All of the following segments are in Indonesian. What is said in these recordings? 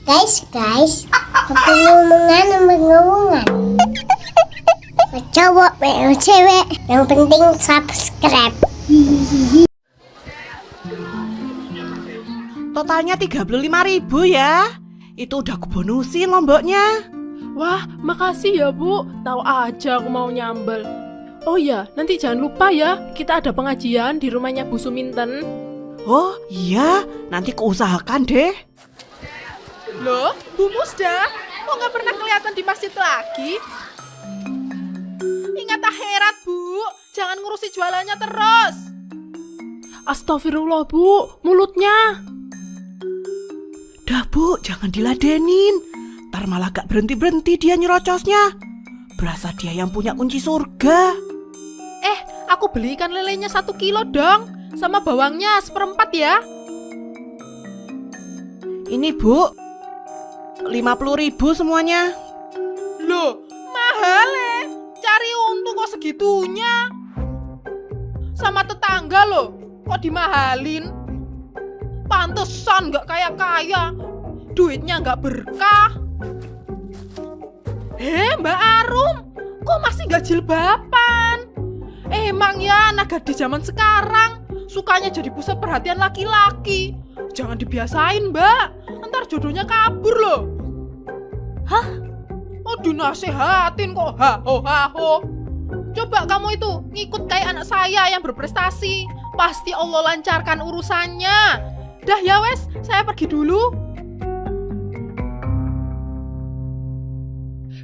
Guys, aku ngomongan. Cowok, cewek, yang penting subscribe. Totalnya 35.000 ya. Itu udah aku bonusin lomboknya. Wah, makasih ya Bu. Tahu aja aku mau nyambel. Oh ya, nanti jangan lupa ya, kita ada pengajian di rumahnya Bu Suminten. Oh iya, nanti kuusahakan deh. Loh, Bu Musda, kok nggak pernah kelihatan di masjid lagi? Ingat akhirat, Bu. Jangan ngurusi jualannya terus. Astagfirullah, Bu. Mulutnya. Dah Bu, jangan diladenin. Ntar malah gak berhenti-berhenti dia nyerocosnya. Berasa dia yang punya kunci surga. Aku beli ikan lelenya 1 kilo dong. Sama bawangnya 1/4 ya. Ini Bu, 50.000 semuanya. Loh, mahal ya. Cari untung kok segitunya. Sama tetangga loh, kok dimahalin. Pantesan gak kaya-kaya. Duitnya gak berkah. Mbak Arum, kok masih gak jilbaban? Emang ya anak gadis zaman sekarang sukanya jadi pusat perhatian laki-laki. Jangan dibiasain, Mbak. Ntar jodohnya kabur loh. Hah? Oh, dinasehatin kok. Haho. Coba kamu itu ngikut kayak anak saya yang berprestasi. Pasti Allah lancarkan urusannya. Dah ya wes, saya pergi dulu.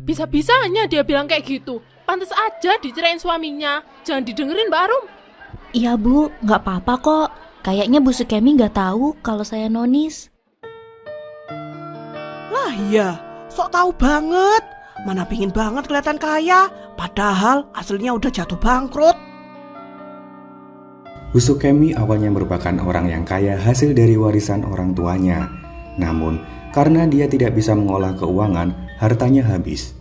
Bisa-bisanya dia bilang kayak gitu. Pantes aja dicerain suaminya. Jangan didengerin Mbak Arum. Iya Bu, nggak apa-apa kok. Kayaknya Bu Sukemi nggak tahu kalau saya nonis. Lah iya, sok tahu banget. Mana pingin banget kelihatan kaya, padahal aslinya udah jatuh bangkrut. Bu Sukemi awalnya merupakan orang yang kaya hasil dari warisan orang tuanya. Namun, karena dia tidak bisa mengolah keuangan, hartanya habis.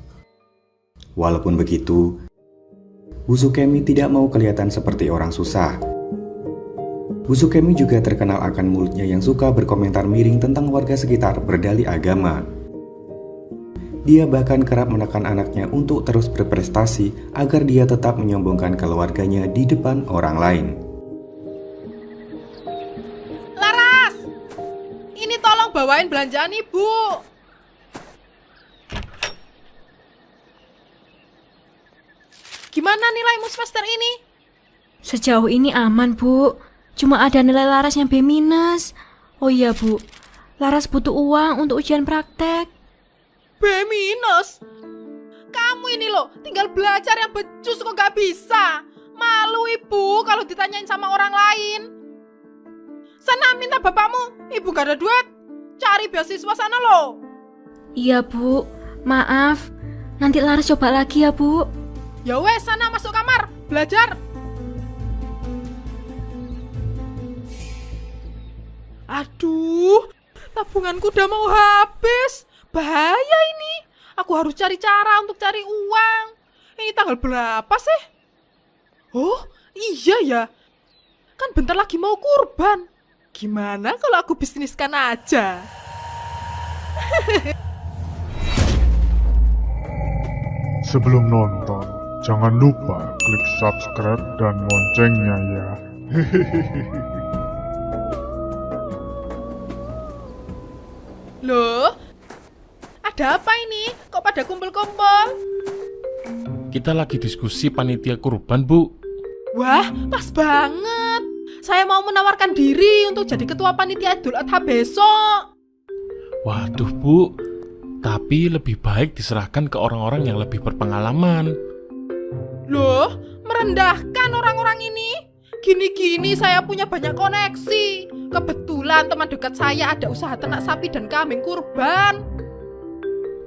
Walaupun begitu, Bu Sukemi tidak mau kelihatan seperti orang susah. Bu Sukemi juga terkenal akan mulutnya yang suka berkomentar miring tentang warga sekitar berdalih agama. Dia bahkan kerap menekan anaknya untuk terus berprestasi agar dia tetap menyombongkan keluarganya di depan orang lain. Laras, ini tolong bawain belanjaan Ibu. Gimana nilaimu semester ini? Sejauh ini aman Bu, cuma ada nilai Laras yang B-. Oh iya Bu, Laras butuh uang untuk ujian praktek. B-? Kamu ini loh, tinggal belajar yang becus kok gak bisa. Malu Ibu kalau ditanyain sama orang lain. Sana minta bapakmu, Ibu gak ada duit. Cari beasiswa sana loh. Iya Bu, maaf. Nanti Laras coba lagi ya Bu. Ya wes, sana masuk kamar, belajar. Aduh, tabunganku udah mau habis. Bahaya ini. Aku harus cari cara untuk cari uang. Ini tanggal berapa sih? Oh, iya ya. Kan bentar lagi mau kurban. Gimana kalau aku bisniskan aja? Sebelum nonton, jangan lupa klik subscribe dan loncengnya ya. Loh, ada apa ini? Kok pada kumpul-kumpul? Kita lagi diskusi panitia kurban, Bu. Wah, pas banget. Saya mau menawarkan diri untuk jadi ketua panitia Idul Adha besok. Waduh, Bu. Tapi lebih baik diserahkan ke orang-orang yang lebih berpengalaman. Loh, merendahkan orang-orang ini? Gini-gini saya punya banyak koneksi. Kebetulan teman dekat saya ada usaha ternak sapi dan kambing kurban.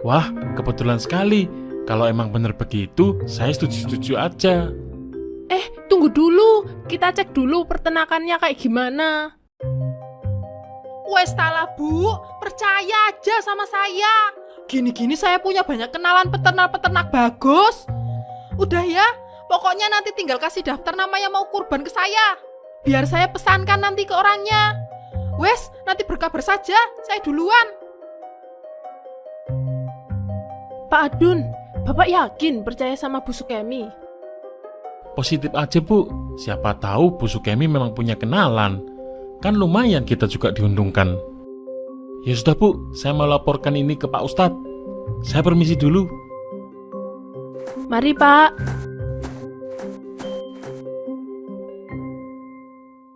Wah, kebetulan sekali. Kalau emang bener begitu, saya setuju-setuju aja. Tunggu dulu. Kita cek dulu peternakannya kayak gimana. Wes talah Bu, percaya aja sama saya. Gini-gini saya punya banyak kenalan peternak-peternak bagus. Udah ya, pokoknya nanti tinggal kasih daftar nama yang mau kurban ke saya. Biar saya pesankan nanti ke orangnya. Wes, nanti berkabar saja, saya duluan. Pak Adun, Bapak yakin percaya sama Bu Sukemi? Positif aja Bu, siapa tahu Bu Sukemi memang punya kenalan. Kan lumayan kita juga diuntungkan. Ya sudah Bu, saya mau laporkan ini ke Pak Ustadz. Saya permisi dulu. Mari Pak.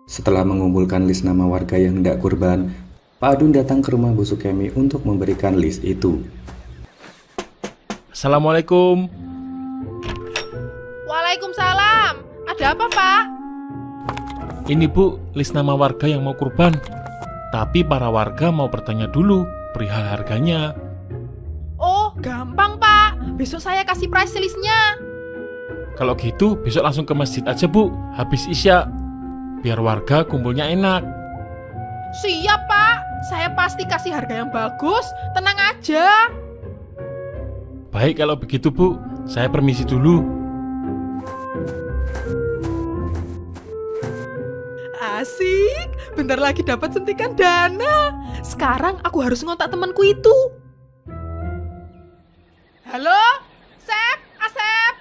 Setelah mengumpulkan list nama warga yang hendak kurban, Pak Adun datang ke rumah Bu Sukemi untuk memberikan list itu. Assalamualaikum. Waalaikumsalam. Ada apa Pak? Ini Bu, list nama warga yang mau kurban. Tapi para warga mau bertanya dulu perihal harganya. Oh, gampang Pak. Besok saya kasih price list-nya. Kalau gitu besok langsung ke masjid aja Bu, habis isya. Biar warga kumpulnya enak. Siap Pak. Saya pasti kasih harga yang bagus. Tenang aja. Baik kalau begitu Bu, saya permisi dulu. Asik, bentar lagi dapat suntikan dana. Sekarang aku harus ngontak temanku itu. Halo, Sep, Asep.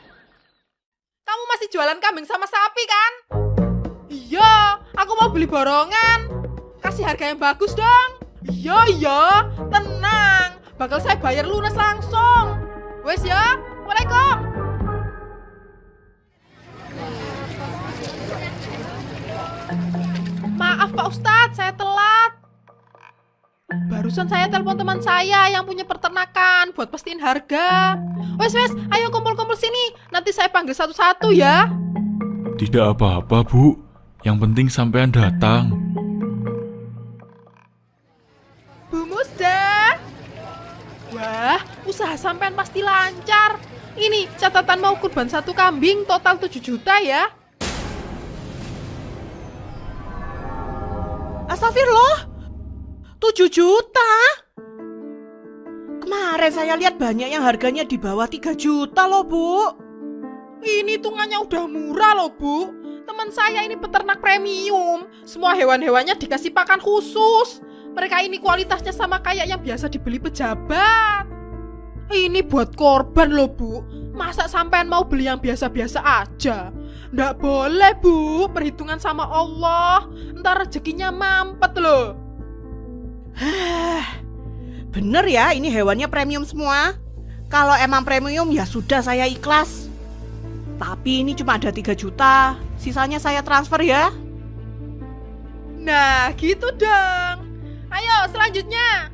Kamu masih jualan kambing sama sapi kan? Iya, aku mau beli borongan. Kasih harga yang bagus dong. Iya, tenang. Bakal saya bayar lunas langsung. Wes ya, Waalaikumsalam. Maaf Pak Ustadz, saya telat. Barusan saya telepon teman saya yang punya peternakan buat pastiin harga. Wes, ayo kumpul-kumpul sini. Nanti saya panggil satu-satu ya. Tidak apa-apa Bu, yang penting sampean datang. Bu Musda. Wah, usaha sampean pasti lancar. Ini catatan mau kurban 1 kambing total 7 juta ya. Astagfirullah, 7 juta? Kemarin saya lihat banyak yang harganya di bawah 3 juta loh Bu. Ini hitungannya udah murah loh Bu. Teman saya ini peternak premium. Semua hewan-hewannya dikasih pakan khusus. Mereka ini kualitasnya sama kayak yang biasa dibeli pejabat. Ini buat korban loh Bu. Masa sampean mau beli yang biasa-biasa aja? Nggak boleh Bu, perhitungan sama Allah. Ntar rezekinya mampet loh. Bener ya, ini hewannya premium semua. Kalau emang premium ya sudah, saya ikhlas. Tapi ini cuma ada 3 juta. Sisanya saya transfer ya. Nah gitu dong. Ayo selanjutnya.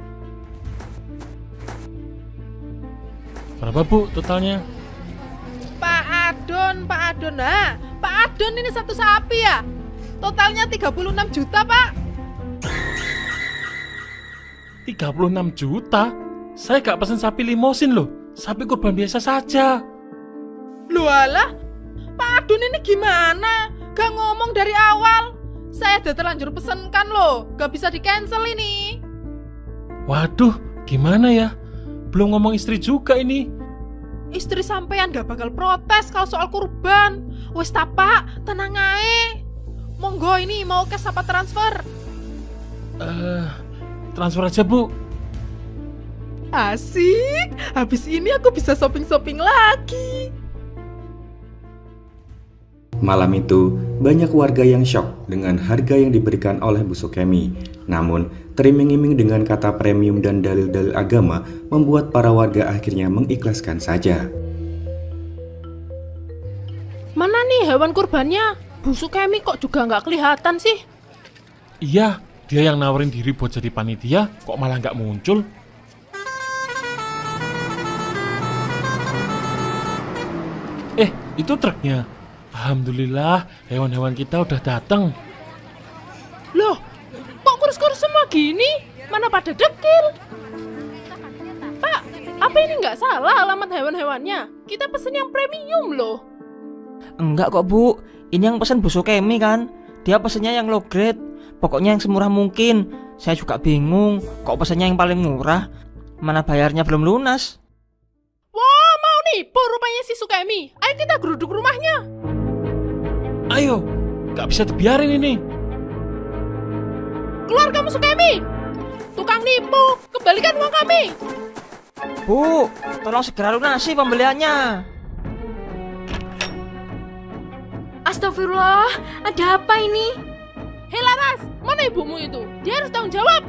Berapa Bu totalnya? Pak Adon. Nah, Pak Adon ini 1 sapi ya? Totalnya 36 juta Pak. 36 juta? Saya gak pesen sapi limosin loh. Sapi kurban biasa saja. Loh alah, Pak Adon ini gimana? Gak ngomong dari awal. Saya udah terlanjur pesenkan loh. Gak bisa di cancel ini. Waduh, gimana ya? Belum ngomong istri juga ini. Istri sampean gak bakal protes kalau soal kurban. Wes ta Pak, tenang ae. Monggo ini mau cash apa transfer? Transfer aja Bu. Asik, habis ini aku bisa shopping-shopping lagi. Malam itu, banyak warga yang syok dengan harga yang diberikan oleh Bu Sukemi. Namun, teriming-iming dengan kata premium dan dalil-dalil agama membuat para warga akhirnya mengikhlaskan saja. Mana nih hewan kurbannya? Bu Sukemi kok juga nggak kelihatan sih? Iya, dia yang nawarin diri buat jadi panitia, kok malah nggak muncul? Itu truknya. Alhamdulillah, hewan-hewan kita udah datang. Loh, kok kurus-kurus semua gini? Mana pada dekil? Pak, apa ini nggak salah alamat hewan-hewannya? Kita pesen yang premium loh. Enggak kok Bu, ini yang pesen Bu Sukemi kan. Dia pesennya yang low grade, pokoknya yang semurah mungkin. Saya juga bingung, kok pesennya yang paling murah. Mana bayarnya belum lunas. Wah, mau nipu rupanya si Sukemi. Ayo kita geruduk rumahnya. Ayo, gak bisa dibiarin ini. Keluar kamu Sukemi. Tukang nipu, kembalikan uang kami. Bu, tolong segera lunasi pembeliannya. Astagfirullah, ada apa ini? Hei Laras, mana ibumu itu? Dia harus tanggung jawab.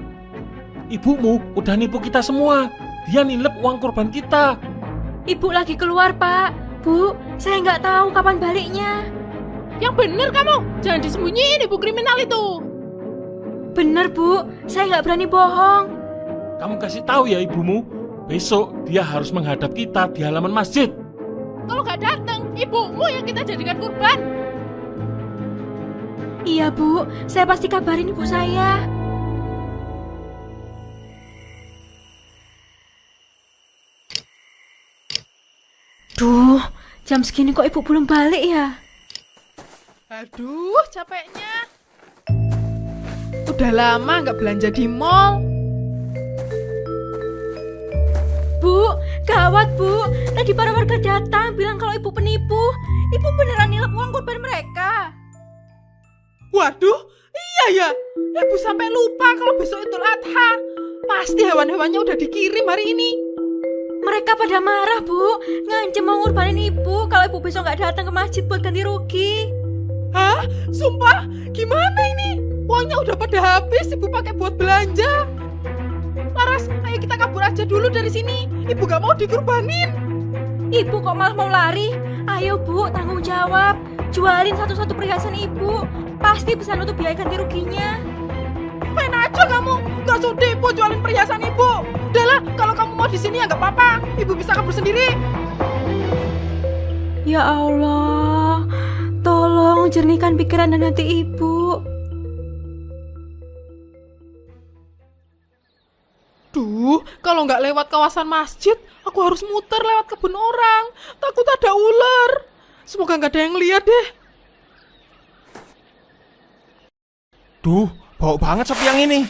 Ibumu udah nipu kita semua. Dia nilep uang kurban kita. Ibu lagi keluar, Pak. Bu, saya nggak tahu kapan baliknya. Yang bener kamu, jangan disembunyiin ibu kriminal itu. Bener, Bu. Saya nggak berani bohong. Kamu kasih tahu ya ibumu. Besok dia harus menghadap kita di halaman masjid. Kalau nggak datang, ibumu yang kita jadikan kurban. Iya, Bu. Saya pasti kabarin ibu saya. Duh, jam segini kok ibu belum balik ya? Aduh, capeknya. Udah lama nggak belanja di mall. Bu, gawat Bu. Tadi para warga datang bilang kalau ibu penipu. Ibu beneran nilep uang kurban mereka. Waduh, iya ya. Ibu sampai lupa kalau besok Idul Adha. Pasti hewan-hewannya udah dikirim hari ini. Mereka pada marah, Bu. Ngancem mau ngurbanin ibu kalau ibu besok nggak datang ke masjid buat ganti rugi. Hah? Sumpah? Gimana ini? Uangnya udah pada habis, ibu pakai buat belanja. Laras, ayo kita kabur aja dulu dari sini. Ibu gak mau dikurbanin. Ibu kok malah mau lari? Ayo Bu, tanggung jawab. Jualin satu-satu perhiasan ibu. Pasti bisa nutup biaya ganti ruginya. Main aja kamu, gak sudi ibu jualin perhiasan ibu. Udahlah, kalau kamu mau di sini ya gak apa-apa. Ibu bisa kabur sendiri. Ya Allah, tolong jernihkan pikiran dan hati ibu. Duh, kalau nggak lewat kawasan masjid, aku harus muter lewat kebun orang. Takut ada ular. Semoga nggak ada yang lihat deh. Duh, bau banget sapi yang ini.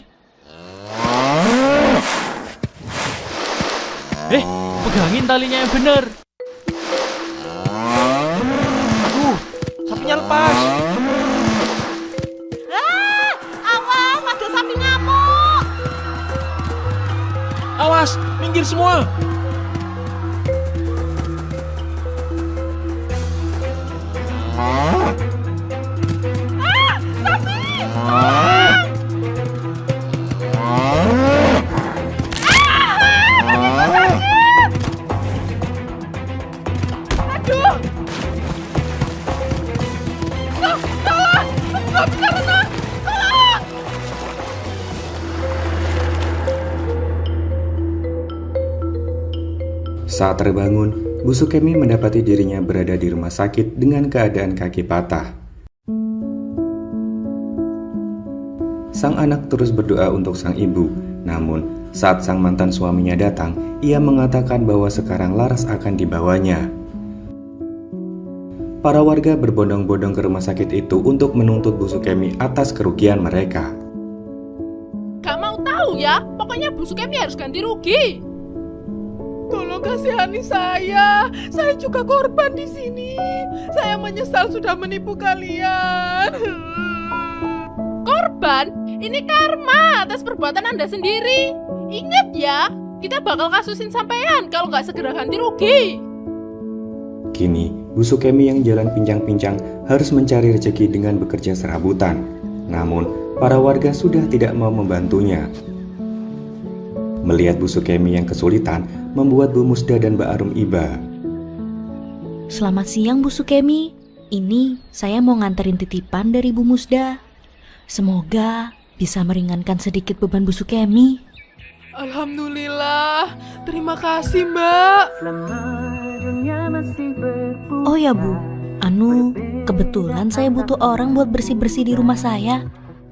Pegangin talinya yang bener. Duh, sapinya lepas. Awas, ada sapi ngamuk. Awas, minggir semua. Saat terbangun, Bu Sukemi mendapati dirinya berada di rumah sakit dengan keadaan kaki patah. Sang anak terus berdoa untuk sang ibu, namun saat sang mantan suaminya datang, ia mengatakan bahwa sekarang Laras akan dibawanya. Para warga berbondong-bondong ke rumah sakit itu untuk menuntut Bu Sukemi atas kerugian mereka. Gak mau tahu ya, pokoknya Bu Sukemi harus ganti rugi. Tolong kasihani saya juga korban di sini. Saya menyesal sudah menipu kalian. Korban? Ini karma atas perbuatan Anda sendiri. Ingat ya, kita bakal kasusin sampean kalau nggak segera ganti rugi. Kini, Bu Sukemi yang jalan pincang-pincang harus mencari rezeki dengan bekerja serabutan. Namun, para warga sudah tidak mau membantunya. Melihat Bu Sukemi yang kesulitan, membuat Bu Musda dan Mbak Arum iba. Selamat siang Bu Sukemi. Ini saya mau nganterin titipan dari Bu Musda. Semoga bisa meringankan sedikit beban Bu Sukemi. Alhamdulillah, terima kasih Mbak. Oh ya Bu, kebetulan saya butuh orang buat bersih-bersih di rumah saya.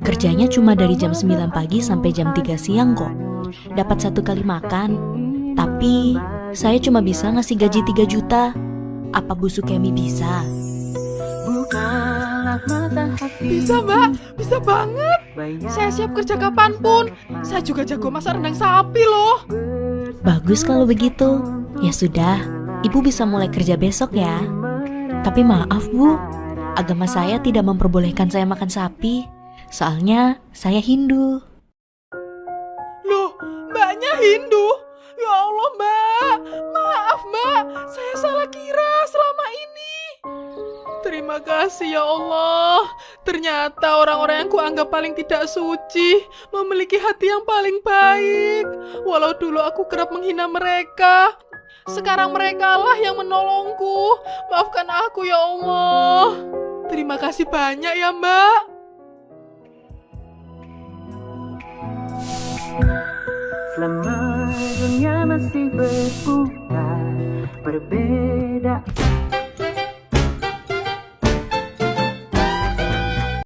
Kerjanya cuma dari jam 9 pagi sampai jam 3 siang kok. Dapat 1 kali makan. Tapi saya cuma bisa ngasih gaji 3 juta. Apa Bu Sukemi bisa? Bisa Mbak, bisa banget. Saya siap kerja kapanpun. Saya juga jago masak rendang sapi loh. Bagus kalau begitu. Ya sudah, Ibu bisa mulai kerja besok ya. Tapi maaf Bu, agama saya tidak memperbolehkan saya makan sapi. Soalnya saya Hindu. Loh, Mbaknya Hindu? Ya Allah Mbak, kasih ya Allah. Ternyata orang-orang yang kuanggap paling tidak suci memiliki hati yang paling baik. Walau dulu aku kerap menghina mereka, sekarang merekalah yang menolongku. Maafkan aku ya Allah. Terima kasih banyak ya Mbak. Selama dunia masih berputar, berbeda